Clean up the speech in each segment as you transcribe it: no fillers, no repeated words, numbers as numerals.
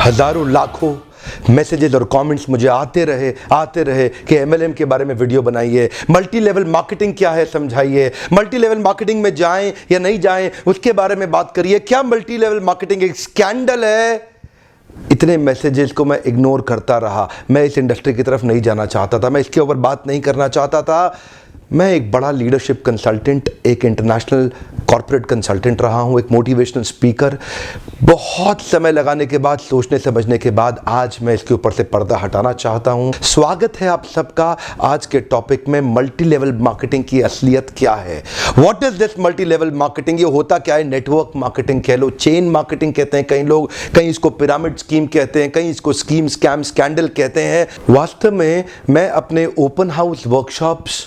हज़ारों लाखों मैसेजेस और कमेंट्स मुझे आते रहे कि एमएलएम के बारे में वीडियो बनाइए, मल्टी लेवल मार्केटिंग क्या है समझाइए, मल्टी लेवल मार्केटिंग में जाएं या नहीं जाएं उसके बारे में बात करिए, क्या मल्टी लेवल मार्केटिंग एक स्कैंडल है। इतने मैसेजेस को मैं इग्नोर करता रहा। मैं इस इंडस्ट्री की तरफ नहीं जाना चाहता था, मैं इसके ऊपर बात नहीं करना चाहता था। मैं एक बड़ा लीडरशिप कंसल्टेंट, एक इंटरनेशनल कॉर्पोरेट कंसल्टेंट रहा हूँ, एक मोटिवेशनल स्पीकर। बहुत समय लगाने के बाद, सोचने समझने के बाद आज मैं इसके ऊपर से पर्दा हटाना चाहता हूँ। स्वागत है आप सबका आज के टॉपिक में, मल्टी लेवल मार्केटिंग की असलियत क्या है। What is this multi level marketing? ये होता क्या है? नेटवर्क मार्केटिंग कह लो, चेन मार्केटिंग कहते हैं कई लोग, कहीं इसको पिरामिड स्कीम कहते हैं, कहीं इसको स्कीम स्कैम स्कैंडल कहते हैं। वास्तव में मैं अपने ओपन हाउस वर्कशॉप्स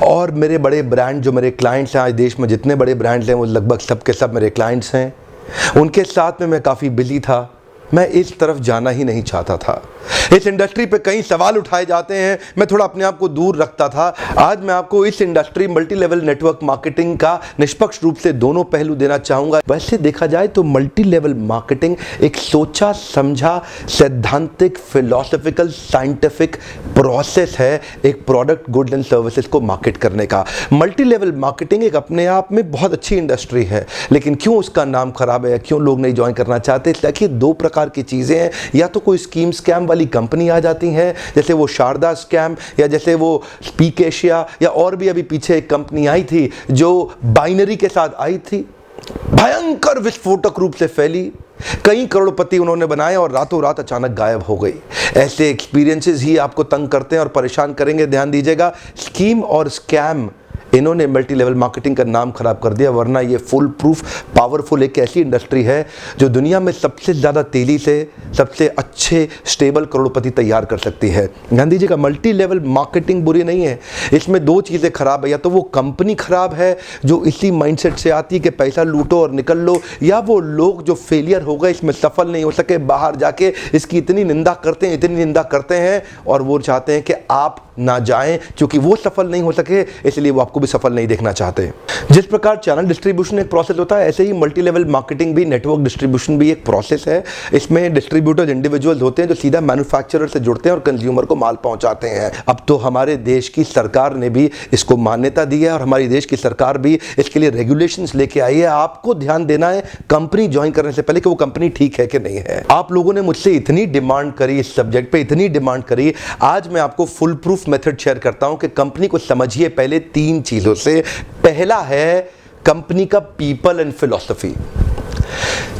और मेरे बड़े ब्रांड, जो मेरे क्लाइंट्स हैं, आज देश में जितने बड़े ब्रांड्स हैं वो लगभग सब के सब मेरे क्लाइंट्स हैं, उनके साथ में मैं काफ़ी बिजी था। मैं इस तरफ जाना ही नहीं चाहता था। इस इंडस्ट्री पे कई सवाल उठाए जाते हैं, मैं थोड़ा अपने आप को दूर रखता था। आज मैं आपको इस industry multi level network marketing का निष्पक्ष रूप से दोनों पहलू देना चाहूँगा। वैसे देखा जाए तो मल्टी लेवल मार्केटिंग एक सोचा समझा सैद्धांतिक फिलोसॉफिकल साइंटिफिक प्रोसेस है एक प्रोडक्ट गुड्स एंड सर्विसेज को मार्केट करने का। मल्टी लेवल मार्केटिंग एक अपने आप में बहुत अच्छी इंडस्ट्री है, लेकिन क्यों उसका नाम खराब है, क्यों लोग नहीं ज्वाइन करना चाहते? देखिए, दो प्रकार की चीजें हैं। या तो कोई स्कीम स्कैम वाली कंपनी आ जाती है, जैसे वो शारदा स्कैम, या जैसे वो स्पीक एशिया, या और भी अभी पीछे एक कंपनी आई थी जो बाइनरी के साथ आई थी, भयंकर विस्फोटक रूप से फैली, कई करोड़पति उन्होंने बनाए और रातों रात अचानक गायब हो गई। ऐसे एक्सपीरियंसेस ही आपको तंग करते हैं और परेशान करेंगे। ध्यान दीजिएगा, स्कीम और स्कैम इन्होंने मल्टी लेवल मार्केटिंग का नाम खराब कर दिया, वरना ये फुल प्रूफ पावरफुल एक ऐसी इंडस्ट्री है जो दुनिया में सबसे ज़्यादा तेजी से सबसे अच्छे स्टेबल करोड़पति तैयार कर सकती है। ध्यान दीजिएगा, मल्टी लेवल मार्केटिंग बुरी नहीं है, इसमें दो चीज़ें खराब है। या तो वो कंपनी खराब है जो इसी माइंडसेट से आती है कि पैसा लूटो और निकल लो, या वो लोग जो फेलियर हो गए, इसमें सफल नहीं हो सके, बाहर जाके इसकी इतनी निंदा करते हैं और वो चाहते हैं कि आप ना जाएं, क्योंकि वो सफल नहीं हो सके इसलिए वो आपको भी सफल नहीं देखना चाहते। जिस प्रकार चैनल डिस्ट्रीब्यूशन एक प्रोसेस होता है, ऐसे ही मल्टी लेवल मार्केटिंग भी, नेटवर्क डिस्ट्रीब्यूशन भी एक प्रोसेस है। इसमें डिस्ट्रीब्यूटर्स इंडिविजुअल्स होते हैं जो सीधा मैन्युफैक्चरर से जुड़ते हैं और कंज्यूमर को माल पहुंचाते हैं। अब तो हमारे देश की सरकार ने भी इसको मान्यता दी है और हमारी देश की सरकार भी इसके लिए रेगुलेशंस लेके आई है। आपको ध्यान देना है कंपनी ज्वाइन करने से पहले कि वो कंपनी ठीक है कि नहीं है। आप लोगों ने मुझसे इतनी डिमांड करी, इस सब्जेक्ट पे इतनी डिमांड करी, आज मैं आपको फुल प्रूफ मेथड शेयर करता हूं कि कंपनी को समझिए पहले तीन चीजों से। पहला है कंपनी का पीपल एंड फिलॉसफी।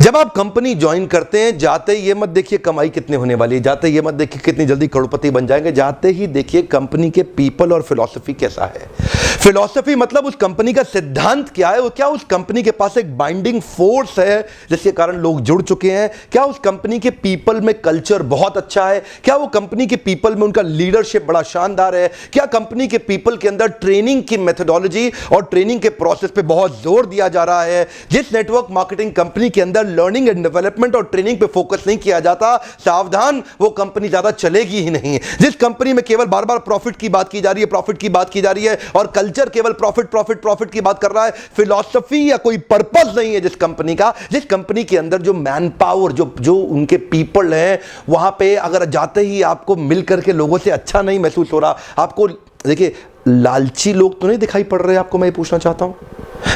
जब आप कंपनी ज्वाइन करते हैं, जाते ही ये मत देखिए कमाई कितने होने वाली है, जाते ही ये मत देखिए कितनी जल्दी करोड़पति बन जाएंगे, जाते ही देखिए कंपनी के पीपल और फिलॉसफी कैसा है। फिलॉसफी मतलब उस कंपनी का सिद्धांत क्या है, क्या उस कंपनी के पास एक बाइंडिंग फोर्स है जिसके कारण लोग जुड़ चुके हैं, क्या उस कंपनी के पीपल में कल्चर बहुत अच्छा है, क्या वो कंपनी के पीपल में उनका लीडरशिप बड़ा शानदार है, क्या कंपनी के पीपल के अंदर ट्रेनिंग की मेथोडोलॉजी और ट्रेनिंग के प्रोसेस पे बहुत जोर दिया जा रहा है। जिस नेटवर्क मार्केटिंग कंपनी के अंदर लर्निंग एंड डेवलपमेंट और ट्रेनिंग पे फोकस नहीं किया जाता, सावधान, वो कंपनी ज्यादा चलेगी ही नहीं। जिस कंपनी में केवल बार बार प्रॉफिट की बात की जा रही है, प्रॉफिट की बात की जा रही है और कल्चर केवल प्रॉफिट प्रॉफिट प्रॉफिट की बात कर रहा है, फिलॉसफी या कोई पर्पस नहीं है जिस कंपनी का, जिस कंपनी के अंदर जो मैन पावर, जो उनके पीपल हैं, वहां पे अगर जाते ही आपको मिल करके लोगों से अच्छा नहीं महसूस हो रहा, आपको देखिए लालची लोग तो नहीं दिखाई पड़ रहे आपको, मैं ये पूछना चाहता हूं।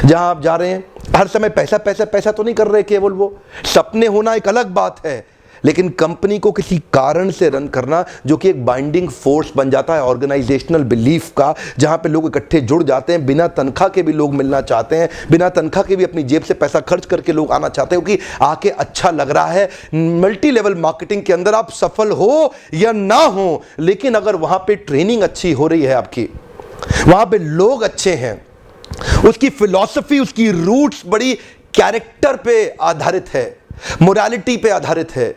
जहां आप जा रहे हैं हर समय पैसा पैसा पैसा तो नहीं कर रहे केवल, वो सपने होना एक अलग बात है, लेकिन कंपनी को किसी कारण से रन करना जो कि एक बाइंडिंग फोर्स बन जाता है ऑर्गेनाइजेशनल बिलीफ का, जहां पे लोग इकट्ठे जुड़ जाते हैं, बिना तनख्वाह के भी लोग मिलना चाहते हैं, बिना तनख्वाह के भी अपनी जेब से पैसा खर्च करके लोग आना चाहते हैं क्योंकि आके अच्छा लग रहा है। मल्टी लेवल मार्केटिंग के अंदर आप सफल हो या ना हो, लेकिन अगर वहां पे ट्रेनिंग अच्छी हो रही है आपकी, वहां पे लोग अच्छे हैं, उसकी फिलॉसफी, उसकी रूट्स बड़ी कैरेक्टर पे आधारित है, मोरालिटी पे आधारित है,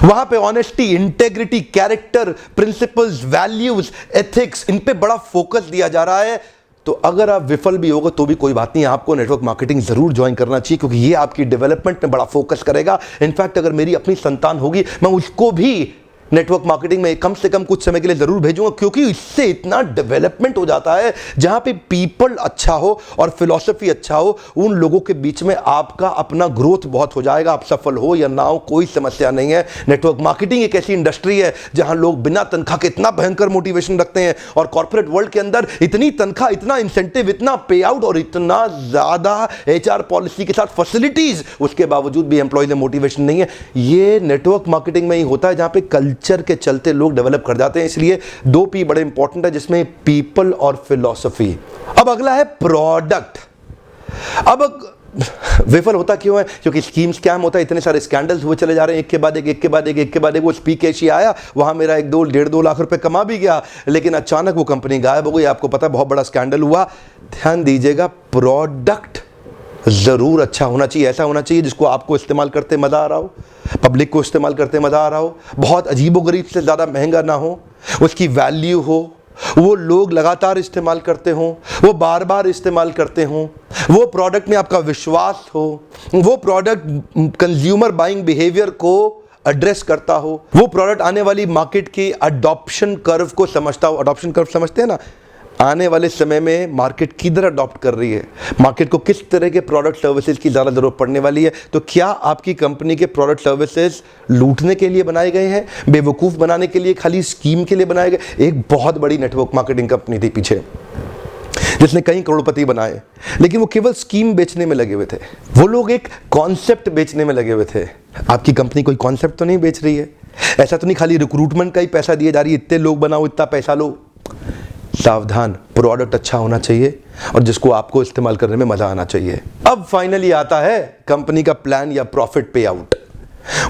वहां पे honesty, integrity, character, principles, values, ethics, इन पे बड़ा फोकस दिया जा रहा है, तो अगर आप विफल भी होगा तो भी कोई बात नहीं, आपको नेटवर्क मार्केटिंग जरूर ज्वाइन करना चाहिए क्योंकि ये आपकी डेवलपमेंट में बड़ा फोकस करेगा। इनफैक्ट अगर मेरी अपनी संतान होगी, मैं उसको भी नेटवर्क मार्केटिंग में कम से कम कुछ समय के लिए जरूर भेजूंगा, क्योंकि इससे इतना डेवलपमेंट हो जाता है। जहां पे पीपल अच्छा हो और फिलॉसफी अच्छा हो, उन लोगों के बीच में आपका अपना ग्रोथ बहुत हो जाएगा। आप सफल हो या ना हो, कोई समस्या नहीं है। नेटवर्क मार्केटिंग एक ऐसी इंडस्ट्री है जहां लोग बिना तनख्वाह के इतना भयंकर मोटिवेशन रखते हैं, और कॉर्पोरेट वर्ल्ड के अंदर इतनी तनख्वाह, इतना इंसेंटिव, इतना पे आउट और इतना ज्यादा एचआर पॉलिसी के साथ फैसिलिटीज, उसके बावजूद भी एम्प्लॉय में मोटिवेशन नहीं है। ये नेटवर्क मार्केटिंग में ही होता है, जहां पे कल्चर के चलते लोग डेवलप कर जाते हैं। इसलिए 2 P बड़े इंपॉर्टेंट है, जिसमें पीपल और फिलॉसफी। अब अगला है प्रोडक्ट। अब विफल होता क्यों है? क्योंकि स्कीम स्कैम होता है, इतने सारे स्कैंडल्स हुए चले जा रहे हैं, एक के बाद एक, एक के बाद एक, एक के बाद एक। वो स्पीक एशिया आया, वहां मेरा 1-2 लाख रुपए कमा भी गया, लेकिन अचानक वो कंपनी गायब हो गई। आपको पता है, बहुत बड़ा स्कैंडल हुआ। ध्यान दीजिएगा, प्रोडक्ट जरूर अच्छा होना चाहिए। ऐसा होना चाहिए जिसको आपको इस्तेमाल करते मजा आ रहा हो, पब्लिक को इस्तेमाल करते मजा आ रहा हो, बहुत अजीबोगरीब से ज्यादा महंगा ना हो, उसकी वैल्यू हो, वो लोग लगातार इस्तेमाल करते हों, वो बार बार इस्तेमाल करते हों, वो प्रोडक्ट में आपका विश्वास हो, वो प्रोडक्ट कंज्यूमर बाइंग बिहेवियर को एड्रेस करता हो, वो प्रोडक्ट आने वाली मार्केट की अडॉप्शन कर्व को समझता हो। अडॉप्शन कर्व समझते हैं ना? आने वाले समय में मार्केट किधर अडॉप्ट कर रही है, मार्केट को किस तरह के प्रोडक्ट सर्विसेज की ज़्यादा ज़रूरत पड़ने वाली है। तो क्या आपकी कंपनी के प्रोडक्ट सर्विसेज लूटने के लिए बनाए गए हैं, बेवकूफ़ बनाने के लिए, खाली स्कीम के लिए बनाए गए? एक बहुत बड़ी नेटवर्क मार्केटिंग कंपनी थी पीछे, जिसने कई करोड़पति बनाए, लेकिन वो केवल स्कीम बेचने में लगे हुए थे। वो लोग एक कॉन्सेप्ट बेचने में लगे हुए थे। आपकी कंपनी कोई कॉन्सेप्ट तो नहीं बेच रही है, ऐसा तो नहीं खाली रिक्रूटमेंट का ही पैसा दिया जा रही है, इतने लोग बनाओ, इतना पैसा लो। सावधान, प्रोडक्ट अच्छा होना चाहिए और जिसको आपको इस्तेमाल करने में मजा आना चाहिए। अब फाइनली आता है कंपनी का प्लान या प्रॉफिट पे आउट।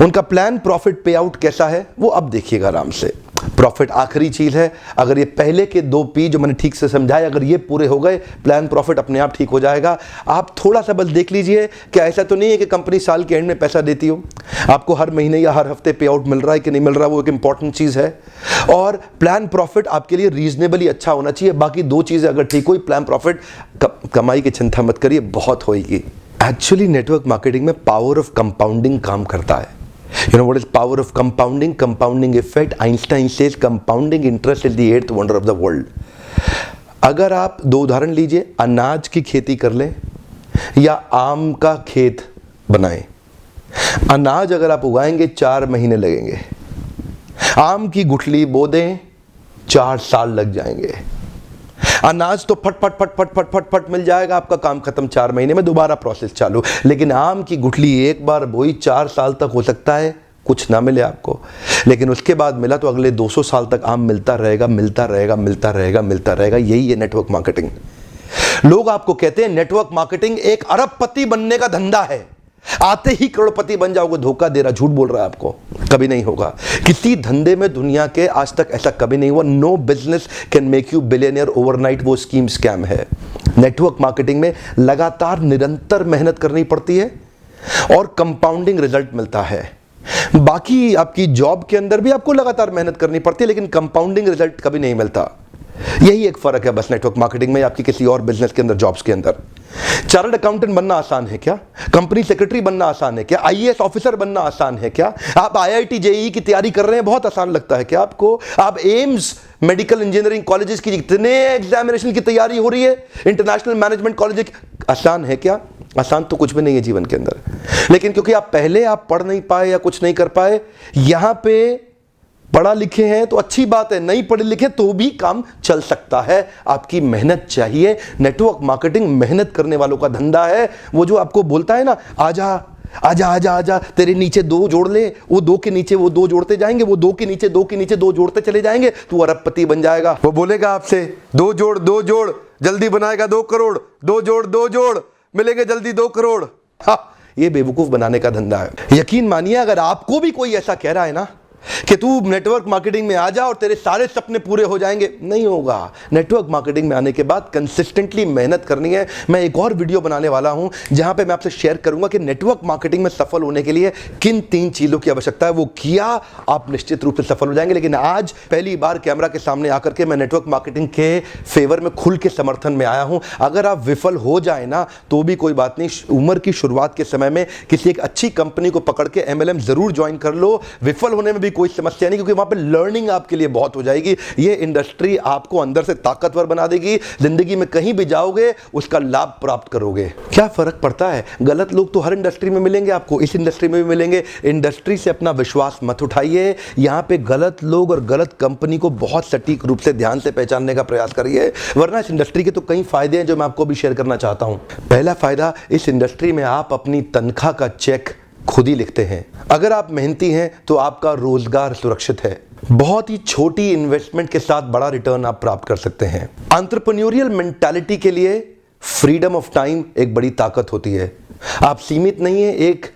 उनका प्लान प्रॉफिट पे आउट कैसा है वो अब देखिएगा आराम से। प्रॉफिट आखिरी चीज है। अगर ये पहले के 2 P जो मैंने ठीक से समझाए, अगर ये पूरे हो गए, प्लान प्रॉफिट अपने आप ठीक हो जाएगा। आप थोड़ा सा बस देख लीजिए, क्या ऐसा तो नहीं है कि कंपनी साल के एंड में पैसा देती हो, आपको हर महीने या हर हफ्ते पे आउट मिल रहा है कि नहीं मिल रहा, वो एक इंपॉर्टेंट चीज है। और प्लान प्रॉफिट आपके लिए रीजनेबली अच्छा होना चाहिए। बाकी 2 चीजें अगर ठीक हुई, प्लान प्रॉफिट, कमाई की चिंता मत करिए, बहुत होगी। एक्चुअली नेटवर्क मार्केटिंग में पावर ऑफ कंपाउंडिंग काम करता है। You know what is power of compounding? Compounding effect. Einstein says compounding interest is the 8th wonder of the world. अगर आप 2 उदाहरण लीजिए, अनाज की खेती कर लें या आम का खेत बनाएं। अनाज अगर आप उगाएंगे 4 महीने लगेंगे, आम की गुठली बो दें 4 साल लग जाएंगे। अनाज तो फट फट फट फट फट फट फट मिल जाएगा, आपका काम खत्म, 4 महीने में दोबारा प्रोसेस चालू। लेकिन आम की गुठली एक बार बोई 4 साल तक हो सकता है कुछ ना मिले आपको, लेकिन उसके बाद मिला तो अगले 200 साल तक आम मिलता रहेगा, मिलता रहेगा, मिलता रहेगा, मिलता रहेगा। यही है नेटवर्क मार्केटिंग। लोग आपको कहते हैं नेटवर्क मार्केटिंग एक अरबपति बनने का धंधा है, आते ही करोड़पति बन जाओगे। धोखा दे रहा, झूठ बोल रहा है आपको, कभी नहीं होगा। किसी धंधे में दुनिया के आज तक ऐसा कभी नहीं हुआ। No business can make you billionaire overnight, वो स्कीम स्कैम है। नेटवर्क मार्केटिंग में लगातार निरंतर मेहनत करनी पड़ती है और कंपाउंडिंग रिजल्ट मिलता है। बाकी आपकी जॉब के अंदर भी आपको लगातार मेहनत करनी पड़ती है, लेकिन कंपाउंडिंग रिजल्ट कभी नहीं मिलता। यही एक फर्क है बस नेटवर्क मार्केटिंग में आपकी किसी और बिजनेस के अंदर, जॉब्स के अंदर। चार्टर्ड अकाउंटेंट बनना आसान है क्या? कंपनी सेक्रेटरी बनना आसान है क्या? IAS ऑफिसर बनना आसान है क्या? आप IIT JEE की तैयारी कर रहे हैं, बहुत आसान लगता है क्या आपको? आप एम्स मेडिकल इंजीनियरिंग कॉलेजेस की इतने एग्जामिनेशन की तैयारी हो रही है, इंटरनेशनल मैनेजमेंट कॉलेज, आसान है क्या? आसान तो कुछ भी नहीं है जीवन के अंदर। लेकिन क्योंकि आप पहले पढ़ नहीं पाए या कुछ नहीं कर पाए, यहां पे पढ़ा लिखे हैं तो अच्छी बात है, नहीं पढ़े लिखे तो भी काम चल सकता है। आपकी मेहनत चाहिए। नेटवर्क मार्केटिंग मेहनत करने वालों का धंधा है। वो जो आपको बोलता है ना, आजा आजा आजा आजा, तेरे नीचे 2 जोड़ ले, वो 2 के नीचे वो 2 जोड़ते जाएंगे, वो 2 के नीचे 2 के नीचे 2 जोड़ते चले जाएंगे, तू अरबपति बन जाएगा। वो बोलेगा आपसे 2 जोड़ 2 जोड़, जल्दी बनाएगा 2 करोड़, 2 जोड़ 2 जोड़, मिलेंगे जल्दी 2 करोड़। हाँ, ये बेवकूफ बनाने का धंधा है। यकीन मानिए, अगर आपको भी कोई ऐसा कह रहा है ना कि तू नेटवर्क मार्केटिंग में आ जा और तेरे सारे सपने पूरे हो जाएंगे, नहीं होगा। नेटवर्क मार्केटिंग में आने के बाद कंसिस्टेंटली मेहनत करनी है। मैं एक और वीडियो बनाने वाला हूं जहां पे मैं आपसे शेयर करूंगा कि नेटवर्क मार्केटिंग में सफल होने के लिए किन 3 चीजों की आवश्यकता है। वो किया, आप निश्चित रूप से सफल हो जाएंगे। लेकिन आज पहली बार कैमरा के सामने आकर के मैं नेटवर्क मार्केटिंग के फेवर में खुल के समर्थन में आया हूं। अगर आप विफल हो जाए ना तो भी कोई बात नहीं, उम्र की शुरुआत के समय में किसी एक अच्छी कंपनी को पकड़ के MLM जरूर ज्वाइन कर लो। विफल होने में भी भी कोई समस्या नहीं, क्योंकि वहां पे लर्निंग आपके लिए बहुत हो जाएगी। ये इंडस्ट्री आपको अंदर से ताकतवर बना देगी, जिंदगी में कहीं भी जाओगे उसका लाभ प्राप्त करोगे। क्या फर्क पड़ता है, गलत लोग तो हर इंडस्ट्री में मिलेंगे, आपको इस इंडस्ट्री में भी मिलेंगे। इंडस्ट्री से अपना विश्वास मत उठाइए, यहां पे गलत लोग और गलत कंपनी को बहुत सटीक रूप से ध्यान से पहचानने का प्रयास करिए, वरना इस इंडस्ट्री के तो कई फायदे हैं जो मैं आपको भी शेयर करना चाहता हूं। पहला फायदा, इस इंडस्ट्री में आप अपनी तनख्वाह का चेक खुद ही लिखते हैं। अगर आप मेहनती हैं तो आपका रोजगार सुरक्षित है। बहुत ही छोटी इन्वेस्टमेंट के साथ बड़ा रिटर्न आप प्राप्त कर सकते हैं। एंटरप्रेन्योरियल मेंटालिटी के लिए फ्रीडम ऑफ टाइम एक बड़ी ताकत होती है। आप सीमित नहीं है एक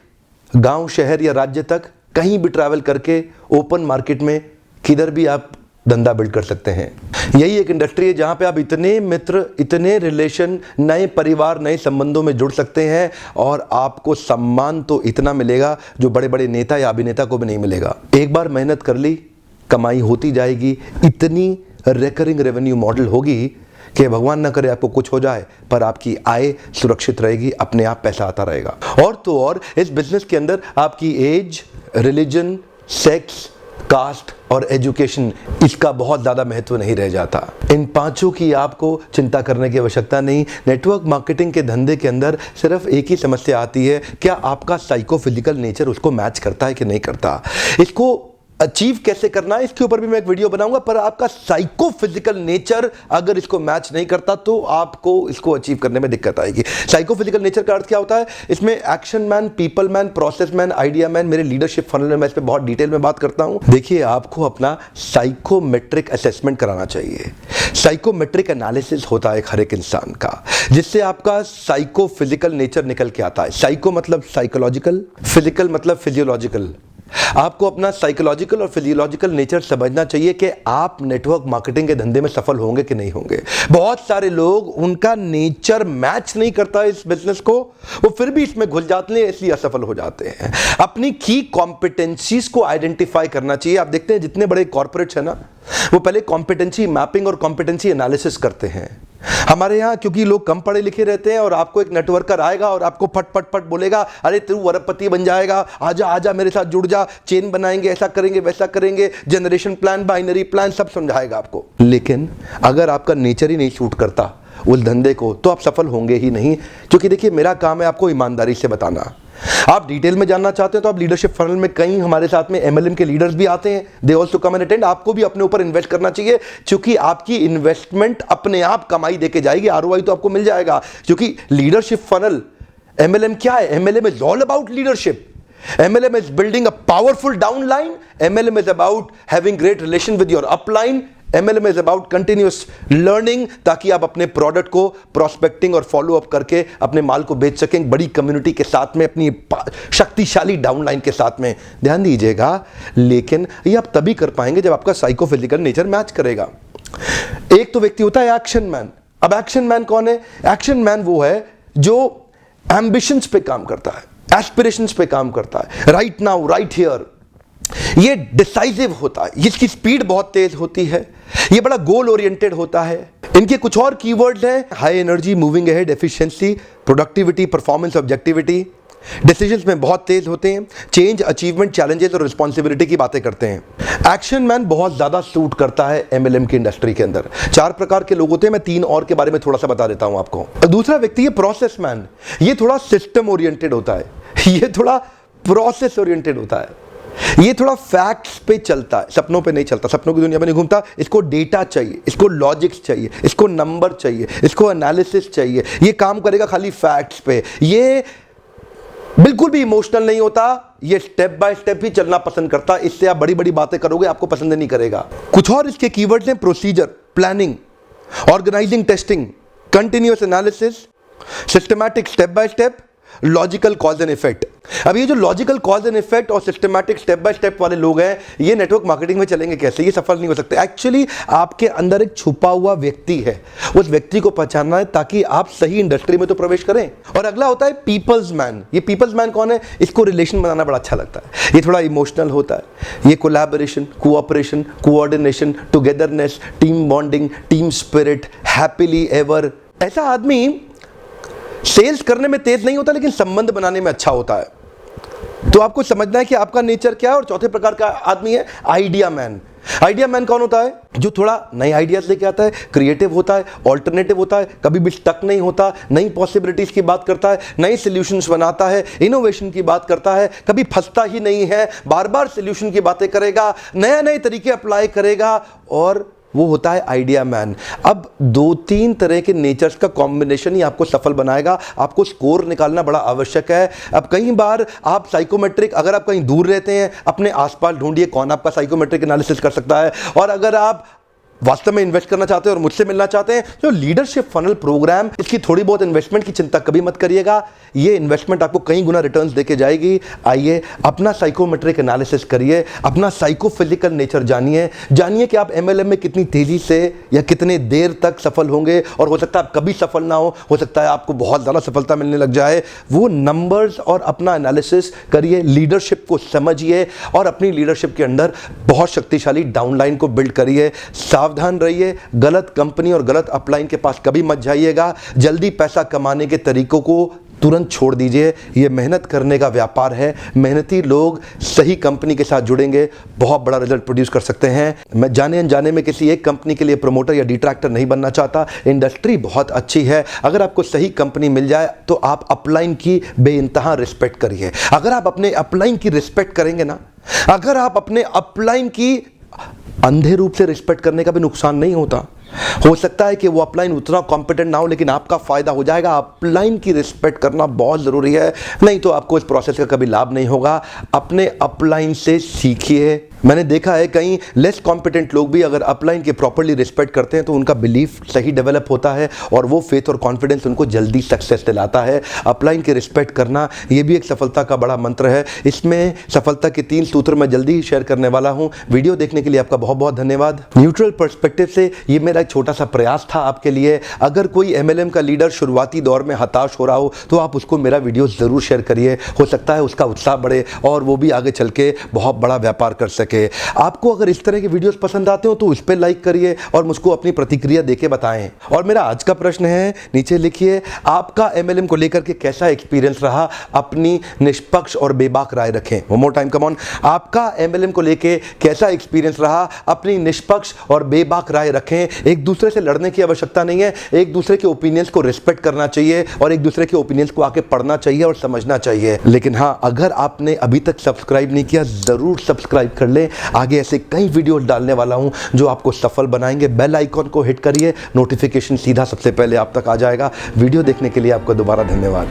गांव, शहर या राज्य तक, कहीं भी ट्रैवल करके ओपन मार्केट में किधर भी आप धंधा बिल्ड कर सकते हैं। यही एक इंडस्ट्री है जहां पे आप इतने मित्र, इतने रिलेशन, नए परिवार, नए संबंधों में जुड़ सकते हैं और आपको सम्मान तो इतना मिलेगा जो बड़े बड़े नेता या अभिनेता को भी नहीं मिलेगा। एक बार मेहनत कर ली, कमाई होती जाएगी। इतनी रिकरिंग रेवेन्यू मॉडल होगी कि भगवान ना करे आपको कुछ हो जाए पर आपकी आय सुरक्षित रहेगी, अपने आप पैसा आता रहेगा। और तो और इस बिजनेस के अंदर आपकी एज, रिलीजन, सेक्स, कास्ट और एजुकेशन, इसका बहुत ज्यादा महत्व नहीं रह जाता। इन पांचों की आपको चिंता करने की आवश्यकता नहीं। नेटवर्क मार्केटिंग के धंधे के अंदर सिर्फ एक ही समस्या आती है, क्या आपका साइको फिजिकल नेचर उसको मैच करता है कि नहीं करता। इसको अचीव कैसे करना है इसके ऊपर भी मैं एक वीडियो बनाऊंगा, पर आपका साइको फिजिकल नेचर अगर इसको मैच नहीं करता तो आपको इसको अचीव करने में दिक्कत आएगी। साइको फिजिकल नेचर का अर्थ क्या होता है, इसमें action man, people man, process man, idea man, मेरे लीडरशिप फनल में मैं इस पर बहुत डिटेल में बात करता हूं। देखिए, आपको अपना साइकोमेट्रिक असेसमेंट कराना चाहिए। साइकोमेट्रिक एनालिसिस होता है हर एक इंसान का, जिससे आपका साइको फिजिकल नेचर निकल के आता है। साइको मतलब साइकोलॉजिकल, फिजिकल मतलब फिजियोलॉजिकल। आपको अपना साइकोलॉजिकल और फिजियोलॉजिकल नेचर समझना चाहिए कि आप नेटवर्क मार्केटिंग के धंधे में सफल होंगे कि नहीं होंगे। बहुत सारे लोग, उनका नेचर मैच नहीं करता इस बिजनेस को, वो फिर भी इसमें घुल जाते हैं, इसलिए असफल हो जाते हैं। अपनी की कॉम्पिटेंसीज को आइडेंटिफाई करना चाहिए। आप देखते हैं जितने बड़े कॉर्पोरेट्स हैं ना, वो पहले कॉम्पिटेंसी मैपिंग और कॉम्पिटेंसी एनालिसिस करते हैं। हमारे यहाँ क्योंकि लोग कम पढ़े लिखे रहते हैं और आपको एक नेटवर्कर आएगा और आपको फट फट फट बोलेगा, अरे तू अरबपति बन जाएगा, आजा आजा मेरे साथ जुड़ जा, चेन बनाएंगे, ऐसा करेंगे वैसा करेंगे, जनरेशन प्लान, बाइनरी प्लान, सब समझाएगा आपको। लेकिन अगर आपका नेचर ही नहीं सूट करता उस धंधे को तो आप सफल होंगे ही नहीं। क्योंकि देखिए, मेरा काम है आपको ईमानदारी से बताना। आप डिटेल में जानना चाहते हैं तो आप लीडरशिप फनल में, कई हमारे साथ में MLM के लीडर्स भी आते हैं, they also come and attend. आपको भी अपने ऊपर इन्वेस्ट करना चाहिए, क्योंकि आपकी इन्वेस्टमेंट अपने आप कमाई देके जाएगी, ROI तो आपको मिल जाएगा। क्योंकि लीडरशिप फनल, MLM क्या है, MLM is all about leadership. MLM is building a powerful downline. MLM is about having great relation with your upline. MLM is about continuous learning, ताकि आप अपने प्रोडक्ट को प्रोस्पेक्टिंग और फॉलो अप करके अपने माल को बेच सकें बड़ी कम्युनिटी के साथ में, अपनी शक्तिशाली डाउनलाइन के साथ में। ध्यान दीजिएगा, लेकिन ये आप तभी कर पाएंगे जब आपका साइको फिजिकल नेचर मैच करेगा। एक तो व्यक्ति होता है एक्शन मैन। अब एक्शन मैन कौन है? एक्शन मैन वो है जो एम्बिशंस पे काम करता है, एस्पिरेशंस पे काम करता है, राइट नाउ, राइट हियर। ये डिसाइसिव होता है, इसकी स्पीड बहुत तेज होती है, ये बड़ा गोल ओरिएंटेड होता है। इनके कुछ और कीवर्ड्स हैं, high energy, moving ahead, efficiency, productivity, performance, objectivity. Decisions में बहुत तेज होते हैं, चेंज, अचीवमेंट, चैलेंजेस और रिस्पॉन्सिबिलिटी की बातें करते हैं। एक्शन मैन बहुत ज्यादा सूट करता है MLM की इंडस्ट्री के अंदर। 4 प्रकार के लोग होते हैं, मैं 3 और के बारे में थोड़ा सा बता देता हूं आपको। दूसरा व्यक्ति है प्रोसेस मैन। ये थोड़ा सिस्टम ओरिएंटेड होता है, ये थोड़ा प्रोसेस ओरिएंटेड होता है, ये थोड़ा फैक्ट्स पे चलता है, सपनों पे नहीं चलता, सपनों की दुनिया में नहीं घूमता। इसको डेटा चाहिए, इसको लॉजिक्स चाहिए, इसको नंबर चाहिए, इसको एनालिसिस चाहिए। ये काम करेगा खाली फैक्ट्स पे। ये बिल्कुल भी इमोशनल नहीं होता, ये स्टेप बाय स्टेप ही चलना पसंद करता। इससे आप बड़ी बड़ी बातें करोगे, आपको पसंद नहीं करेगा। कुछ और इसके कीवर्ड्स हैं, procedure, planning, organising, testing, continuous analysis, systematic step by step, logical cause and effect. अब ये जो लॉजिकल कॉज एंड इफेक्ट और सिस्टमैटिक स्टेप बाय स्टेप वाले लोग हैं, ये नेटवर्क मार्केटिंग में चलेंगे कैसे? ये सफल नहीं हो सकते। एक्चुअली आपके अंदर एक छुपा हुआ व्यक्ति है, उस व्यक्ति को पहचानना है ताकि आप सही इंडस्ट्री में तो प्रवेश करें। और अगला होता है पीपल्स मैन। ये पीपल्स मैन कौन है? इसको रिलेशन बनाना बड़ा अच्छा लगता है, ये थोड़ा इमोशनल होता है। ये collaboration, cooperation, coordination, togetherness, team bonding, team spirit, happily ever. ऐसा आदमी सेल्स करने में तेज नहीं होता लेकिन संबंध बनाने में अच्छा होता है। तो आपको समझना है कि आपका नेचर क्या है। और चौथे प्रकार का आदमी है आइडिया मैन। आइडिया मैन कौन होता है? जो थोड़ा नए आइडियाज लेके आता है, क्रिएटिव होता है, ऑल्टरनेटिव होता है, कभी भी स्टक नहीं होता, नई पॉसिबिलिटीज की बात करता है, नई सॉल्यूशंस बनाता है, इनोवेशन की बात करता है, कभी फंसता ही नहीं है, बार बार सॉल्यूशन की बातें करेगा, नए नए तरीके अप्लाई करेगा, और वो होता है आइडिया मैन। अब 2-3 तरह के नेचर्स का कॉम्बिनेशन ही आपको सफल बनाएगा। आपको स्कोर निकालना बड़ा आवश्यक है। अब कई बार आप साइकोमेट्रिक, अगर आप कहीं दूर रहते हैं, अपने आसपास ढूंढिए कौन आपका साइकोमेट्रिक एनालिसिस कर सकता है। और अगर आप वास्तव में इन्वेस्ट करना चाहते हैं और मुझसे मिलना चाहते हैं, तो लीडरशिप फनल प्रोग्राम, इसकी थोड़ी बहुत इन्वेस्टमेंट की चिंता कभी मत करिएगा। ये इन्वेस्टमेंट आपको कई गुना रिटर्न्स देके जाएगी। आइए अपना साइकोमेट्रिक एनालिसिस करिए, अपना साइकोफिजिकल नेचर जानिए कि आप एमएलएम में कितनी तेजी से या कितने देर तक सफल होंगे। और हो सकता है आप कभी सफल ना हो सकता है आपको बहुत ज़्यादा सफलता मिलने लग जाए। वो नंबर्स और अपना एनालिसिस करिए, लीडरशिप को समझिए और अपनी लीडरशिप के अंदर बहुत शक्तिशाली डाउनलाइन को बिल्ड करिए। सावधान रहिए, गलत कंपनी और गलत अपलाइन के पास कभी मत जाइएगा। जल्दी पैसा कमाने के तरीकों को तुरंत छोड़ दीजिए। यह मेहनत करने का व्यापार है। मेहनती लोग सही कंपनी के साथ जुड़ेंगे, बहुत बड़ा रिजल्ट प्रोड्यूस कर सकते हैं। मैं जाने अनजाने में किसी एक कंपनी के लिए प्रमोटर या डिट्रैक्टर नहीं बनना चाहता। इंडस्ट्री बहुत अच्छी है। अगर आपको सही कंपनी मिल जाए तो आप अपलाइन की बेइंतहा रिस्पेक्ट करिए। अगर आप अपने अपलाइन की रिस्पेक्ट करेंगे ना, अगर आप अपने अपलाइन की अंधे रूप से रिस्पेक्ट करने का भी नुकसान नहीं होता। हो सकता है कि वो अपलाइन उतना कॉम्पिटेंट ना हो, लेकिन आपका फायदा हो जाएगा। अपलाइन की रिस्पेक्ट करना बहुत जरूरी है, नहीं तो आपको इस प्रोसेस का कभी लाभ नहीं होगा। अपने अपलाइन से सीखिए। मैंने देखा है कई लेस कॉम्पिटेंट लोग भी अगर अपलाइन के प्रॉपर्ली रिस्पेक्ट करते हैं तो उनका बिलीफ सही डेवलप होता है और वो फेथ और कॉन्फिडेंस उनको जल्दी सक्सेस दिलाता है। अपलाइन के रिस्पेक्ट करना ये भी एक सफलता का बड़ा मंत्र है। इसमें सफलता के 3 सूत्र मैं जल्दी ही शेयर करने वाला हूं। वीडियो देखने के लिए आपका बहुत बहुत धन्यवाद। न्यूट्रल पर्सपेक्टिव से ये मेरा एक छोटा सा प्रयास था आपके लिए। अगर कोई एमएलएम का लीडर शुरुआती दौर में हताश हो रहा हो तो आप उसको मेरा वीडियो जरूर शेयर करिए। हो सकता है उसका उत्साह बढ़े और वो भी आगे चल के बहुत बड़ा व्यापार कर सके। आपको अगर इस तरह के वीडियोस पसंद आते हो तो उस पर लाइक करिए और मुझको अपनी प्रतिक्रिया देके बताएं। और मेरा आज का प्रश्न है, नीचे लिखिए, आपका एमएलएम को लेकर के कैसा एक्सपीरियंस रहा? अपनी निष्पक्ष और बेबाक राय रखें। One more time, come on. आपका एमएलएम को लेकर कैसा एक्सपीरियंस रहा? अपनी निष्पक्ष और बेबाक राय रखें। एक दूसरे से लड़ने की आवश्यकता नहीं है। एक दूसरे के ओपिनियंस को रिस्पेक्ट करना चाहिए और एक दूसरे के ओपिनियंस को आके पढ़ना चाहिए और समझना चाहिए। लेकिन हाँ, अगर आपने अभी तक सब्सक्राइब नहीं किया, जरूर सब्सक्राइब कर लें। आगे ऐसे कई वीडियो डालने वाला हूं जो आपको सफल बनाएंगे। बेल आइकॉन को हिट करिए, नोटिफिकेशन सीधा सबसे पहले आप तक आ जाएगा। वीडियो देखने के लिए आपका दोबारा धन्यवाद।